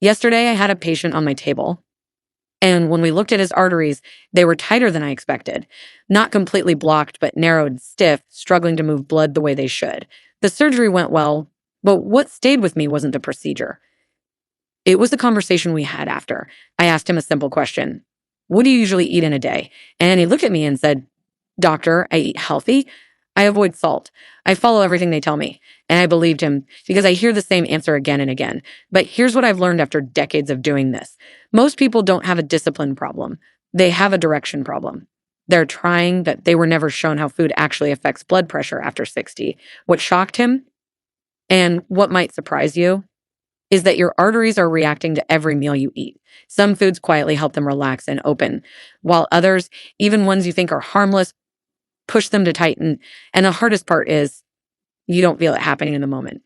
Yesterday, I had a patient on my table, and when we looked at his arteries, they were tighter than I expected. Not completely blocked, but narrowed, stiff, struggling to move blood the way they should. The surgery went well, but what stayed with me wasn't the procedure. It was the conversation we had after. I asked him a simple question. What do you usually eat in a day? And he looked at me and said, Doctor, I eat healthy. I avoid salt. I follow everything they tell me. And I believed him because I hear the same answer again and again. But here's what I've learned after decades of doing this. Most people don't have a discipline problem. They have a direction problem. They're trying that they were never shown how food actually affects blood pressure after 60. What shocked him and what might surprise you is that your arteries are reacting to every meal you eat. Some foods quietly help them relax and open, while others, even ones you think are harmless, push them to tighten. And the hardest part is you don't feel it happening in the moment.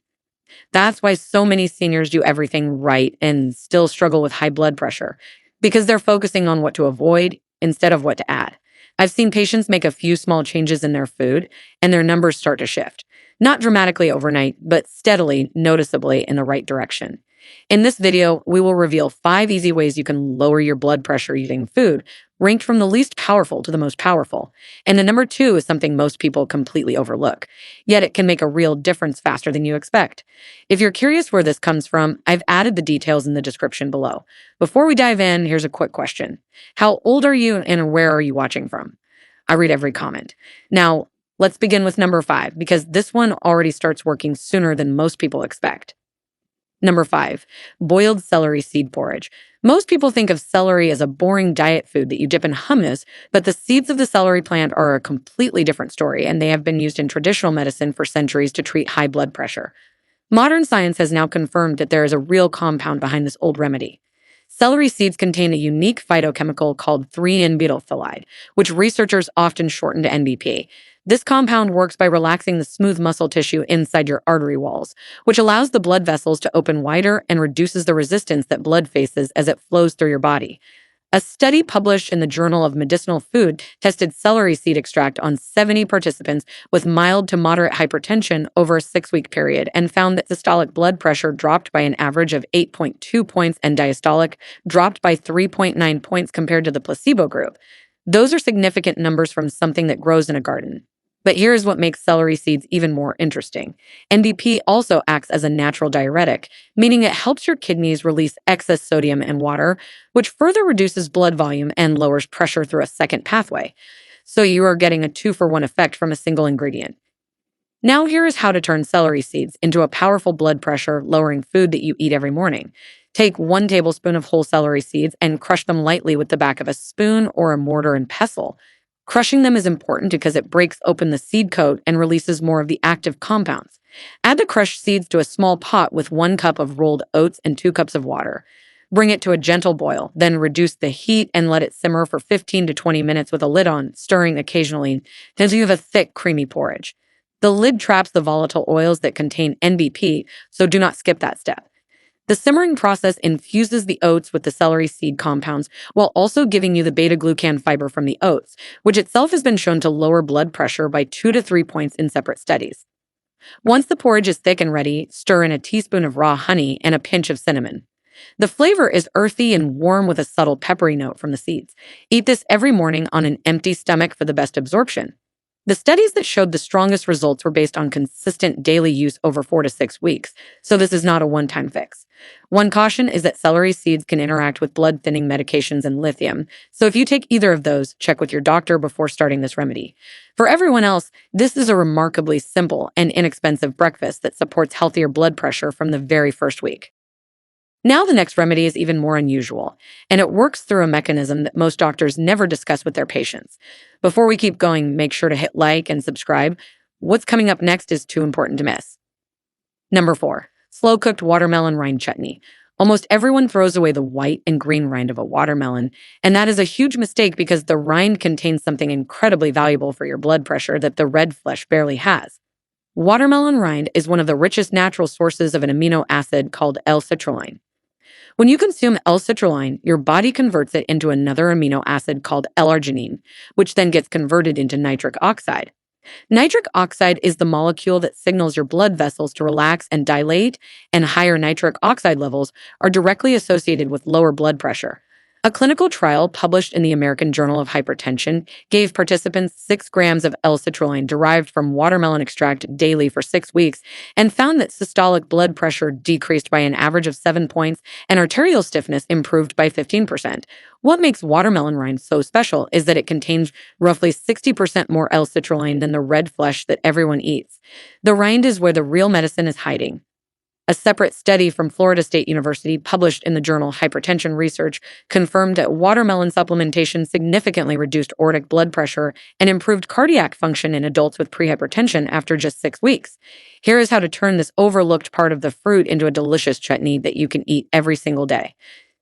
That's why so many seniors do everything right and still struggle with high blood pressure, because they're focusing on what to avoid instead of what to add. I've seen patients make a few small changes in their food and their numbers start to shift. Not dramatically overnight, but steadily, noticeably in the right direction. In this video, we will reveal 5 easy ways you can lower your blood pressure using food, ranked from the least powerful to the most powerful. And the number 2 is something most people completely overlook, yet it can make a real difference faster than you expect. If you're curious where this comes from, I've added the details in the description below. Before we dive in, here's a quick question. How old are you and where are you watching from? I read every comment. Now, let's begin with number 5, because this one already starts working sooner than most people expect. Number 5, boiled celery seed porridge. Most people think of celery as a boring diet food that you dip in hummus, but the seeds of the celery plant are a completely different story, and they have been used in traditional medicine for centuries to treat high blood pressure. Modern science has now confirmed that there is a real compound behind this old remedy. Celery seeds contain a unique phytochemical called 3N-butylphthalide, which researchers often shorten to NBP. This compound works by relaxing the smooth muscle tissue inside your artery walls, which allows the blood vessels to open wider and reduces the resistance that blood faces as it flows through your body. A study published in the Journal of Medicinal Food tested celery seed extract on 70 participants with mild to moderate hypertension over a 6-week period and found that systolic blood pressure dropped by an average of 8.2 points and diastolic dropped by 3.9 points compared to the placebo group. Those are significant numbers from something that grows in a garden. But here's what makes celery seeds even more interesting. NBP also acts as a natural diuretic, meaning it helps your kidneys release excess sodium and water, which further reduces blood volume and lowers pressure through a second pathway. So you are getting a 2-for-1 effect from a single ingredient. Now here is how to turn celery seeds into a powerful blood pressure lowering food that you eat every morning. Take 1 tablespoon of whole celery seeds and crush them lightly with the back of a spoon or a mortar and pestle. Crushing them is important because it breaks open the seed coat and releases more of the active compounds. Add the crushed seeds to a small pot with 1 cup of rolled oats and 2 cups of water. Bring it to a gentle boil, then reduce the heat and let it simmer for 15 to 20 minutes with a lid on, stirring occasionally until you have a thick, creamy porridge. The lid traps the volatile oils that contain NBP, so do not skip that step. The simmering process infuses the oats with the celery seed compounds while also giving you the beta-glucan fiber from the oats, which itself has been shown to lower blood pressure by 2 to 3 points in separate studies. Once the porridge is thick and ready, stir in a teaspoon of raw honey and a pinch of cinnamon. The flavor is earthy and warm with a subtle peppery note from the seeds. Eat this every morning on an empty stomach for the best absorption. The studies that showed the strongest results were based on consistent daily use over 4 to 6 weeks, so this is not a one-time fix. One caution is that celery seeds can interact with blood-thinning medications and lithium, so if you take either of those, check with your doctor before starting this remedy. For everyone else, this is a remarkably simple and inexpensive breakfast that supports healthier blood pressure from the very first week. Now the next remedy is even more unusual, and it works through a mechanism that most doctors never discuss with their patients. Before we keep going, make sure to hit like and subscribe. What's coming up next is too important to miss. Number 4, slow-cooked watermelon rind chutney. Almost everyone throws away the white and green rind of a watermelon, and that is a huge mistake because the rind contains something incredibly valuable for your blood pressure that the red flesh barely has. Watermelon rind is one of the richest natural sources of an amino acid called L-citrulline. When you consume L-citrulline, your body converts it into another amino acid called L-arginine, which then gets converted into nitric oxide. Nitric oxide is the molecule that signals your blood vessels to relax and dilate, and higher nitric oxide levels are directly associated with lower blood pressure. A clinical trial published in the American Journal of Hypertension gave participants 6 grams of L-citrulline derived from watermelon extract daily for 6 weeks and found that systolic blood pressure decreased by an average of 7 points and arterial stiffness improved by 15%. What makes watermelon rind so special is that it contains roughly 60% more L-citrulline than the red flesh that everyone eats. The rind is where the real medicine is hiding. A separate study from Florida State University published in the journal Hypertension Research confirmed that watermelon supplementation significantly reduced aortic blood pressure and improved cardiac function in adults with prehypertension after just 6 weeks. Here is how to turn this overlooked part of the fruit into a delicious chutney that you can eat every single day.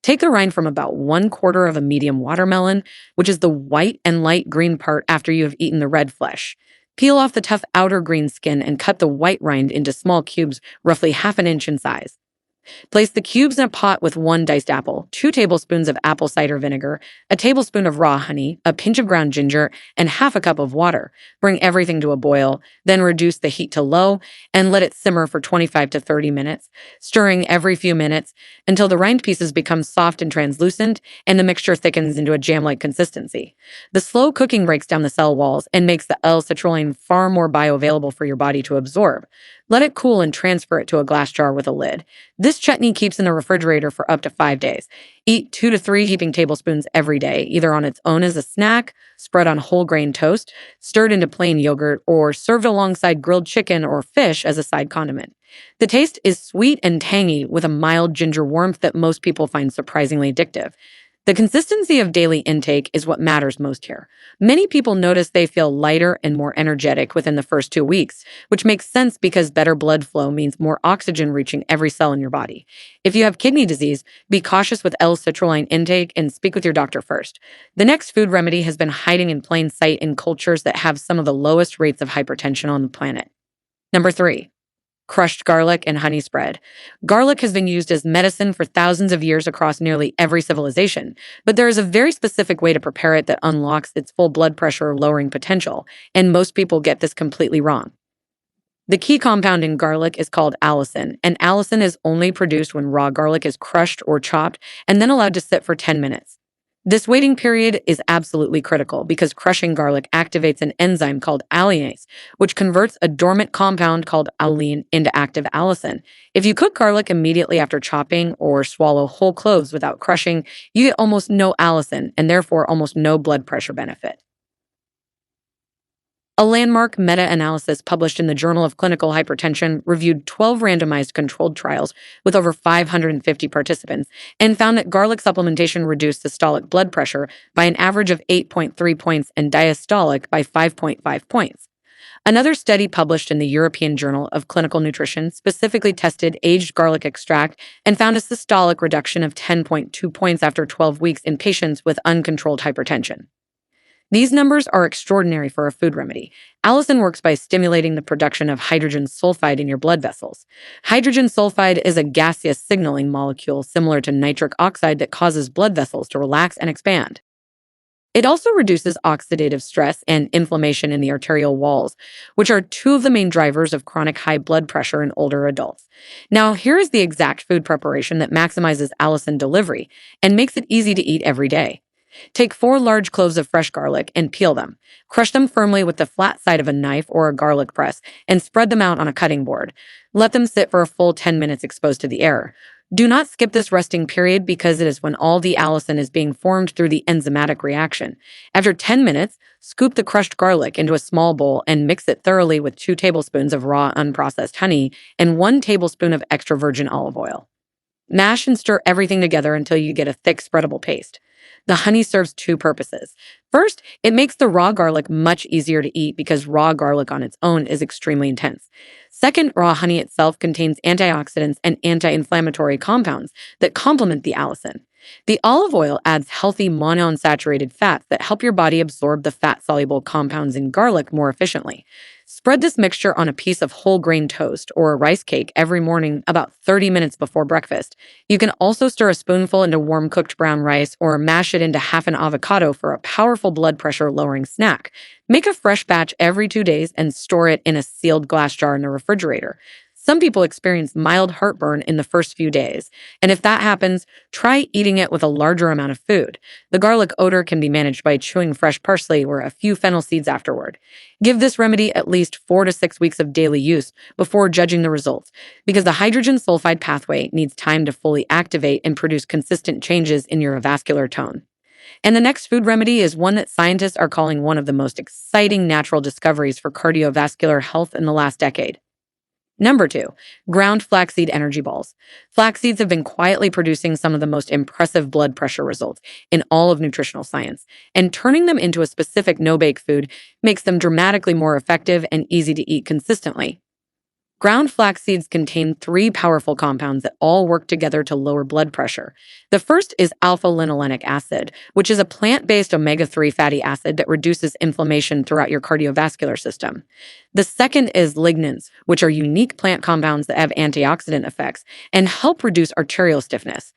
Take the rind from about 1/4 of a medium watermelon, which is the white and light green part after you have eaten the red flesh. Peel off the tough outer green skin and cut the white rind into small cubes roughly half an inch in size. Place the cubes in a pot with 1 diced apple, 2 tablespoons of apple cider vinegar, a tablespoon of raw honey, a pinch of ground ginger, and half a cup of water. Bring everything to a boil, then reduce the heat to low and let it simmer for 25 to 30 minutes, stirring every few minutes until the rind pieces become soft and translucent and the mixture thickens into a jam-like consistency. The slow cooking breaks down the cell walls and makes the L-citrulline far more bioavailable for your body to absorb. Let it cool and transfer it to a glass jar with a lid. This chutney keeps in the refrigerator for up to 5 days. Eat 2 to 3 heaping tablespoons every day, either on its own as a snack, spread on whole grain toast, stirred into plain yogurt, or served alongside grilled chicken or fish as a side condiment. The taste is sweet and tangy with a mild ginger warmth that most people find surprisingly addictive. The consistency of daily intake is what matters most here. Many people notice they feel lighter and more energetic within the first 2 weeks, which makes sense because better blood flow means more oxygen reaching every cell in your body. If you have kidney disease, be cautious with L-citrulline intake and speak with your doctor first. The next food remedy has been hiding in plain sight in cultures that have some of the lowest rates of hypertension on the planet. Number 3. Crushed garlic and honey spread. Garlic has been used as medicine for thousands of years across nearly every civilization, but there is a very specific way to prepare it that unlocks its full blood pressure lowering potential, and most people get this completely wrong. The key compound in garlic is called allicin, and allicin is only produced when raw garlic is crushed or chopped and then allowed to sit for 10 minutes. This waiting period is absolutely critical because crushing garlic activates an enzyme called alliinase, which converts a dormant compound called allicin into active allicin. If you cook garlic immediately after chopping or swallow whole cloves without crushing, you get almost no allicin and therefore almost no blood pressure benefit. A landmark meta-analysis published in the Journal of Clinical Hypertension reviewed 12 randomized controlled trials with over 550 participants and found that garlic supplementation reduced systolic blood pressure by an average of 8.3 points and diastolic by 5.5 points. Another study published in the European Journal of Clinical Nutrition specifically tested aged garlic extract and found a systolic reduction of 10.2 points after 12 weeks in patients with uncontrolled hypertension. These numbers are extraordinary for a food remedy. Allicin works by stimulating the production of hydrogen sulfide in your blood vessels. Hydrogen sulfide is a gaseous signaling molecule similar to nitric oxide that causes blood vessels to relax and expand. It also reduces oxidative stress and inflammation in the arterial walls, which are 2 of the main drivers of chronic high blood pressure in older adults. Now, here is the exact food preparation that maximizes allicin delivery and makes it easy to eat every day. Take 4 large cloves of fresh garlic and peel them. Crush them firmly with the flat side of a knife or a garlic press and spread them out on a cutting board. Let them sit for a full 10 minutes exposed to the air. Do not skip this resting period because it is when all the allicin is being formed through the enzymatic reaction. After 10 minutes, scoop the crushed garlic into a small bowl and mix it thoroughly with 2 tablespoons of raw unprocessed honey and 1 tablespoon of extra virgin olive oil. Mash and stir everything together until you get a thick, spreadable paste. The honey serves 2 purposes. First, it makes the raw garlic much easier to eat because raw garlic on its own is extremely intense. Second, raw honey itself contains antioxidants and anti-inflammatory compounds that complement the allicin. The olive oil adds healthy monounsaturated fats that help your body absorb the fat-soluble compounds in garlic more efficiently. Spread this mixture on a piece of whole grain toast or a rice cake every morning about 30 minutes before breakfast. You can also stir a spoonful into warm cooked brown rice or mash it into half an avocado for a powerful blood pressure lowering snack. Make a fresh batch every 2 days and store it in a sealed glass jar in the refrigerator. Some people experience mild heartburn in the first few days, and if that happens, try eating it with a larger amount of food. The garlic odor can be managed by chewing fresh parsley or a few fennel seeds afterward. Give this remedy at least 4 to 6 weeks of daily use before judging the results, because the hydrogen sulfide pathway needs time to fully activate and produce consistent changes in your vascular tone. And the next food remedy is one that scientists are calling one of the most exciting natural discoveries for cardiovascular health in the last decade. Number 2, ground flaxseed energy balls. Flax seeds have been quietly producing some of the most impressive blood pressure results in all of nutritional science, and turning them into a specific no-bake food makes them dramatically more effective and easy to eat consistently. Ground flax seeds contain 3 powerful compounds that all work together to lower blood pressure. The first is alpha-linolenic acid, which is a plant-based omega-3 fatty acid that reduces inflammation throughout your cardiovascular system. The second is lignans, which are unique plant compounds that have antioxidant effects and help reduce arterial stiffness.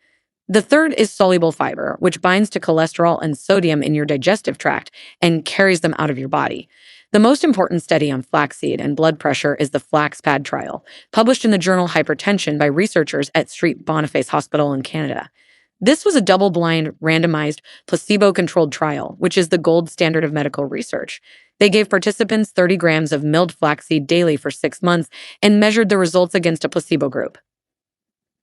The third is soluble fiber, which binds to cholesterol and sodium in your digestive tract and carries them out of your body. The most important study on flaxseed and blood pressure is the FlaxPad trial, published in the journal Hypertension by researchers at St. Boniface Hospital in Canada. This was a double-blind, randomized, placebo-controlled trial, which is the gold standard of medical research. They gave participants 30 grams of milled flaxseed daily for 6 months and measured the results against a placebo group.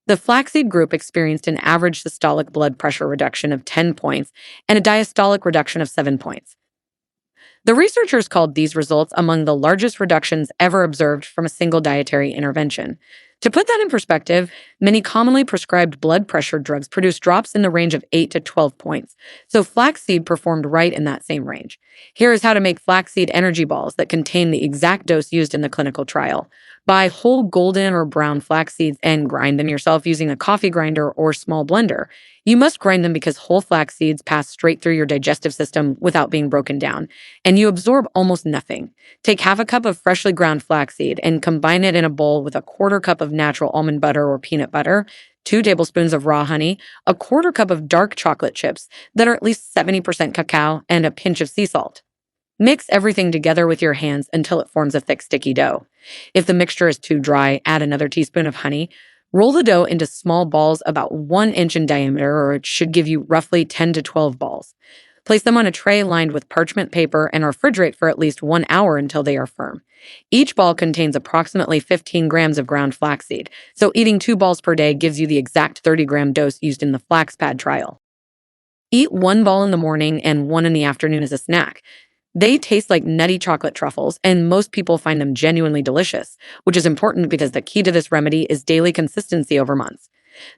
The flaxseed group experienced an average systolic blood pressure reduction of 10 points and a diastolic reduction of 7 points. The researchers called these results among the largest reductions ever observed from a single dietary intervention. To put that in perspective, many commonly prescribed blood pressure drugs produce drops in the range of 8 to 12 points, so flaxseed performed right in that same range. Here is how to make flaxseed energy balls that contain the exact dose used in the clinical trial. Buy whole golden or brown flax seeds and grind them yourself using a coffee grinder or small blender. You must grind them because whole flax seeds pass straight through your digestive system without being broken down, and you absorb almost nothing. Take half a cup of freshly ground flaxseed and combine it in a bowl with a quarter cup of natural almond butter or peanut butter, 2 tablespoons of raw honey, a quarter cup of dark chocolate chips that are at least 70% cacao, and a pinch of sea salt. Mix everything together with your hands until it forms a thick, sticky dough. If the mixture is too dry, add another teaspoon of honey. Roll the dough into small balls about 1 inch in diameter, or it should give you roughly 10 to 12 balls. Place them on a tray lined with parchment paper and refrigerate for at least 1 hour until they are firm. Each ball contains approximately 15 grams of ground flaxseed, so eating 2 balls per day gives you the exact 30-gram dose used in the FlaxPad trial. Eat 1 ball in the morning and 1 in the afternoon as a snack. They taste like nutty chocolate truffles, and most people find them genuinely delicious, which is important because the key to this remedy is daily consistency over months.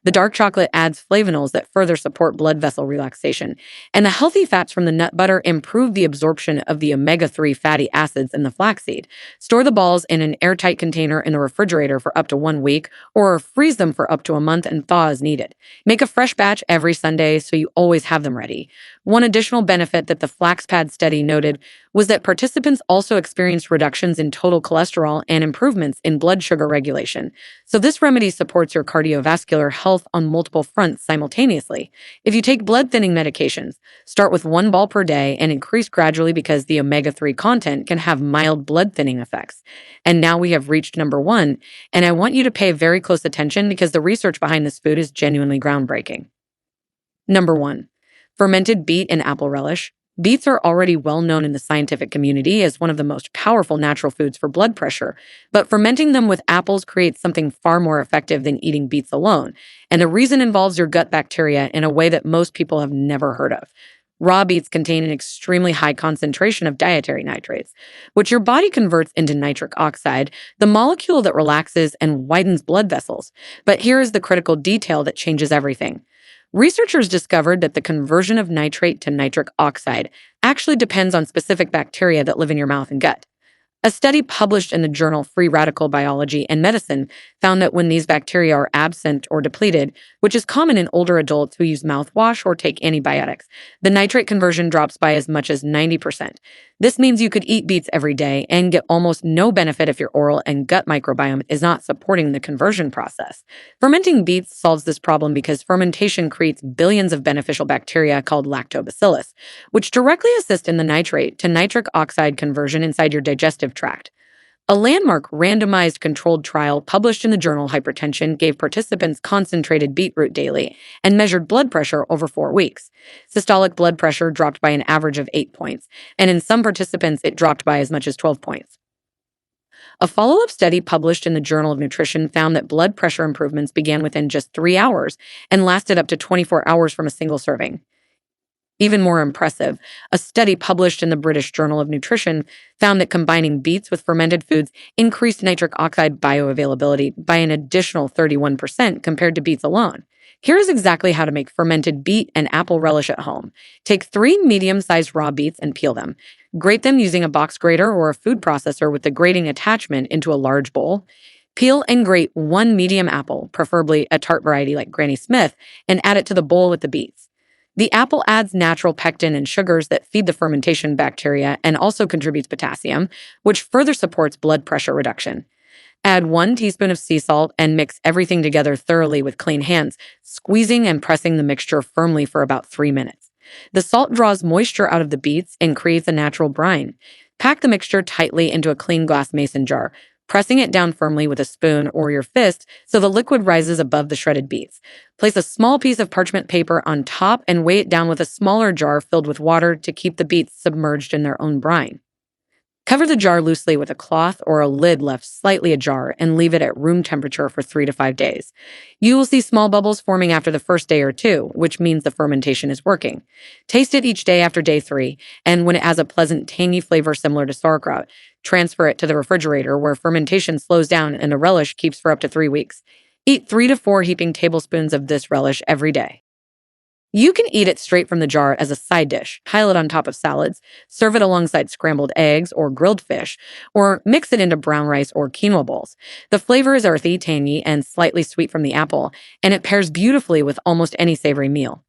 The dark chocolate adds flavonols that further support blood vessel relaxation, and the healthy fats from the nut butter improve the absorption of the omega-3 fatty acids in the flaxseed. Store the balls in an airtight container in the refrigerator for up to 1 week, or freeze them for up to a month and thaw as needed. Make a fresh batch every Sunday so you always have them ready. One additional benefit that the FlaxPad study noted was that participants also experienced reductions in total cholesterol and improvements in blood sugar regulation. So this remedy supports your cardiovascular health on multiple fronts simultaneously. If you take blood-thinning medications, start with 1 ball per day and increase gradually because the omega-3 content can have mild blood-thinning effects. And now we have reached number 1, and I want you to pay very close attention because the research behind this food is genuinely groundbreaking. Number 1. Fermented beet and apple relish. Beets are already well known in the scientific community as one of the most powerful natural foods for blood pressure, but fermenting them with apples creates something far more effective than eating beets alone, and the reason involves your gut bacteria in a way that most people have never heard of. Raw beets contain an extremely high concentration of dietary nitrates, which your body converts into nitric oxide, the molecule that relaxes and widens blood vessels. But here is the critical detail that changes everything. Researchers discovered that the conversion of nitrate to nitric oxide actually depends on specific bacteria that live in your mouth and gut. A study published in the journal Free Radical Biology and Medicine found that when these bacteria are absent or depleted, which is common in older adults who use mouthwash or take antibiotics, the nitrate conversion drops by as much as 90%. This means you could eat beets every day and get almost no benefit if your oral and gut microbiome is not supporting the conversion process. Fermenting beets solves this problem because fermentation creates billions of beneficial bacteria called lactobacillus, which directly assist in the nitrate to nitric oxide conversion inside your digestive tract. A landmark randomized controlled trial published in the journal Hypertension gave participants concentrated beetroot daily and measured blood pressure over 4 weeks. Systolic blood pressure dropped by an average of 8 points, and in some participants, it dropped by as much as 12 points. A follow-up study published in the Journal of Nutrition found that blood pressure improvements began within just 3 hours and lasted up to 24 hours from a single serving. Even more impressive, a study published in the British Journal of Nutrition found that combining beets with fermented foods increased nitric oxide bioavailability by an additional 31% compared to beets alone. Here is exactly how to make fermented beet and apple relish at home. Take 3 medium-sized raw beets and peel them. Grate them using a box grater or a food processor with the grating attachment into a large bowl. Peel and grate 1 medium apple, preferably a tart variety like Granny Smith, and add it to the bowl with the beets. The apple adds natural pectin and sugars that feed the fermentation bacteria and also contributes potassium, which further supports blood pressure reduction. Add 1 teaspoon of sea salt and mix everything together thoroughly with clean hands, squeezing and pressing the mixture firmly for about 3 minutes. The salt draws moisture out of the beets and creates a natural brine. Pack the mixture tightly into a clean glass mason jar, pressing it down firmly with a spoon or your fist so the liquid rises above the shredded beets. Place a small piece of parchment paper on top and weigh it down with a smaller jar filled with water to keep the beets submerged in their own brine. Cover the jar loosely with a cloth or a lid left slightly ajar and leave it at room temperature for 3 to 5 days. You will see small bubbles forming after the first day or 2, which means the fermentation is working. Taste it each day after day 3, and when it has a pleasant, tangy flavor similar to sauerkraut, transfer it to the refrigerator where fermentation slows down and the relish keeps for up to 3 weeks. Eat 3 to 4 heaping tablespoons of this relish every day. You can eat it straight from the jar as a side dish, pile it on top of salads, serve it alongside scrambled eggs or grilled fish, or mix it into brown rice or quinoa bowls. The flavor is earthy, tangy, and slightly sweet from the apple, and it pairs beautifully with almost any savory meal.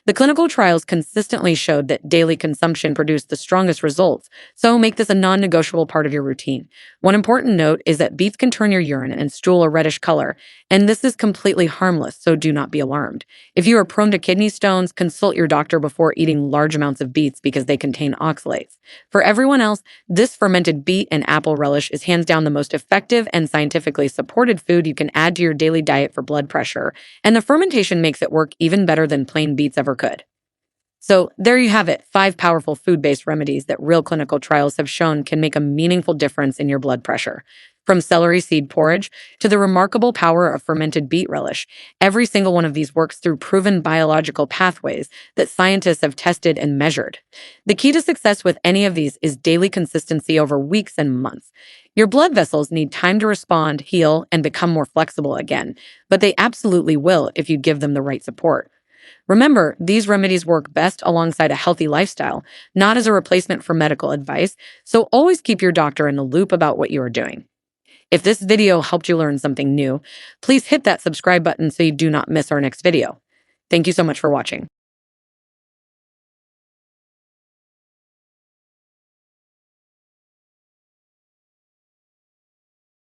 The clinical trials consistently showed that daily consumption produced the strongest results, so make this a non-negotiable part of your routine. One important note is that beets can turn your urine and stool a reddish color, and this is completely harmless, so do not be alarmed. If you are prone to kidney stones, consult your doctor before eating large amounts of beets because they contain oxalates. For everyone else, this fermented beet and apple relish is hands down the most effective and scientifically supported food you can add to your daily diet for blood pressure, and the fermentation makes it work even better than plain beets ever could. So there you have it, 5 powerful food-based remedies that real clinical trials have shown can make a meaningful difference in your blood pressure. From celery seed porridge to the remarkable power of fermented beet relish, every single one of these works through proven biological pathways that scientists have tested and measured. The key to success with any of these is daily consistency over weeks and months. Your blood vessels need time to respond, heal, and become more flexible again, but they absolutely will if you give them the right support. Remember, these remedies work best alongside a healthy lifestyle, not as a replacement for medical advice, so always keep your doctor in the loop about what you are doing. If this video helped you learn something new, please hit that subscribe button so you do not miss our next video. Thank you so much for watching.